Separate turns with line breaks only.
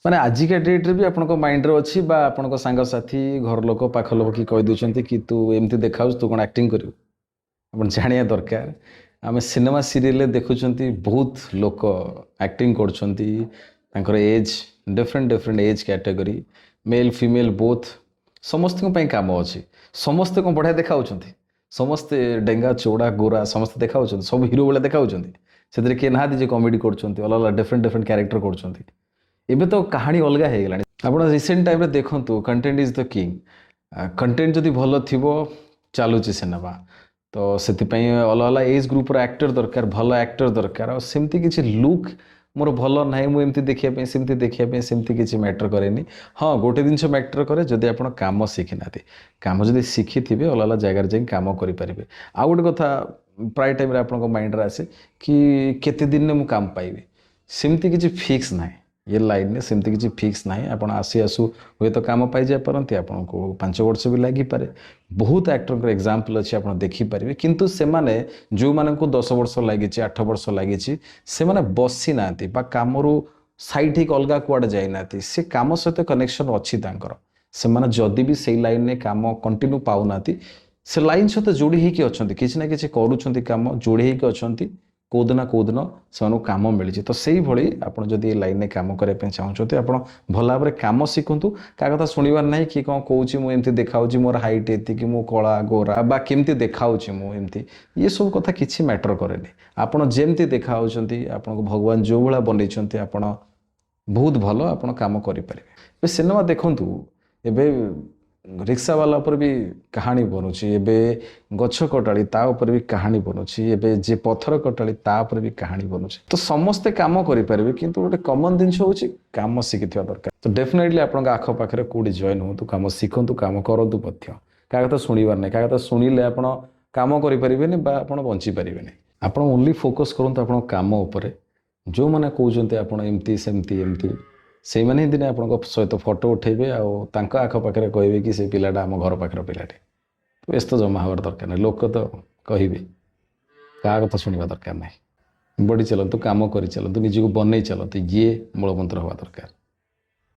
ମାନେ ଆଜିକା ଡେଟ୍ରେ ବି ଆପଣଙ୍କ ମାଇଣ୍ଡରେ ଅଛି ବା ଆପଣଙ୍କ ସାଙ୍ଗସାଥି ଘର ଲୋକ ପାଖ ଲୋକ କି କହିଦେଉଛନ୍ତି କି ତୁ ଏମିତି ଦେଖାଯାଉଛୁ ତୁ କ'ଣ ଆକ୍ଟିଂ କରିବୁ। ଆପଣ ଜାଣିବା ଦରକାର ଆମେ ସିନେମା ସିରିଏଲରେ ଦେଖୁଛନ୍ତି ବହୁତ ଲୋକ ଆକ୍ଟିଂ କରୁଛନ୍ତି ତାଙ୍କର age different different age category mail female both ସମସ୍ତଙ୍କ ପାଇଁ କାମ ଅଛି। ସମସ୍ତେ କ'ଣ ବଢ଼ିଆ ଦେଖାଯାଉଛନ୍ତି ସମସ୍ତେ ଡେଙ୍ଗା ଚଉଡ଼ା ଗୋରା ସମସ୍ତେ ଦେଖାଯାଉଛନ୍ତି ସବୁ ହିରୋ ଭଳିଆ ଦେଖାଯାଉଛନ୍ତି ସେଥିରେ କିଏ ନାହାନ୍ତି ଯେ କମେଡ଼ି କରୁଛନ୍ତି ଅଲଗା ଅଲଗା ଡିଫରେଣ୍ଟ ଡିଫରେଣ୍ଟ କ୍ୟାରେକ୍ଟର କରୁଛନ୍ତି। ଏବେ ତ କାହାଣୀ ଅଲଗା ହେଇଗଲାଣି ଆପଣ ରିସେଣ୍ଟ ଟାଇମ୍ରେ ଦେଖନ୍ତୁ content is the king. Content ଯଦି ଭଲ ଥିବ ଚାଲୁଛି ସିନେମା ତ ସେଥିପାଇଁ ଅଲଗା ଅଲଗା ଏଜ୍ ଗ୍ରୁପ୍ର ଆକ୍ଟର ଦରକାର ଭଲ ଆକ୍ଟର ଦରକାର ଆଉ ସେମିତି କିଛି ଲୁକ୍ ମୋର ଭଲ ନାହିଁ ମୁଁ ଏମିତି ଦେଖିବା ପାଇଁ ସେମିତି କିଛି ମ୍ୟାଟର କରେନି। ହଁ ଗୋଟେ ଜିନିଷ ମ୍ୟାଟର କରେ ଯଦି ଆପଣ କାମ ଶିଖିନାହାନ୍ତି କାମ ଯଦି ଶିଖିଥିବେ ଅଲଗା ଅଲଗା ଜାଗାରେ ଯାଇ କାମ କରିପାରିବେ। ଆଉ ଗୋଟେ କଥା ପ୍ରାୟ ଟାଇମ୍ରେ ଆପଣଙ୍କ ମାଇଣ୍ଡରେ ଆସେ କି କେତେ ଦିନରେ ମୁଁ କାମ ପାଇବି ସେମିତି କିଛି ଫିକ୍ସ ନାହିଁ ये लाइन में सेमती किसी फिक्स ना आप आसी आसू हुए तो काम पाई जाए पारती आपको 5 वर्ष भी लगिपे बहुत एक्टर एग्जांपल अच्छे आप देखिपारे किंतु से माने जो माने को 10 वर्ष लगी 8 वर्ष लगी से माने बसी ना कम साइड ही अलग कुआडे जाइना से कम सहित कनेक्शन अच्छी से माने जदि भी से लाइन में कम कंटिन्यू पाऊना से लाइन सहित जोड़ी होगी अच्छा किसी ना कि करुँच कम जोड़ी होगी अच्छा कौदिन कौदिन से कम मिली तो से भाई आप जब लाइन में कम करने चाहते आप भल भाव में कम शिखु क्या कथा शुणवार ना कि कौन कौच मुझे देखा मोर हाइट ये मो कला गोरा बा केमती देखा मुझे ये सब कथा किसी मैटर कैनि आपड़ जमती देखा आपको भगवान जो भाया बनई आप बहुत भल आप कम करें सिनेमा देखूँ एवं रिक्शा वाला पर भी कहानी बनूची एबे गछ कटाली ता ऊपर भी कहानी बनूची एबे जे पत्थर कटाली ता ऊपर भी कहानी बनूची तो समस्ते काम करि परिबे किंतु गोटे कॉमन जिंस होची काम शिखिथिबा दरकार तो डेफिनेटली आपन आख पाखरे कोडी जॉइन होतु काम शिखंतु काम करंतु पथ्य का कथा सुनिबार नै का कथा सुनिले आपन काम करि परिबेनी बा आपन बंची परिबेनी आपन ओनली फोकस करंतु आपन काम ऊपर जो माने कहउचंते आपन एमती सेमती एमती से मैंने दिन आप सहित फोटो उठेबे आख पाखे कहे कि से पिलाटा आम घर पाखर पिलाटे व्यस्त जमा हबार दरकार नहीं लोक तो कहे क्या कथा शुणा दरकार नहीं बढ़ी चलतु काम कर चलतु निजी को बनई चलतु ये मूलमंत्र हवा दरकार।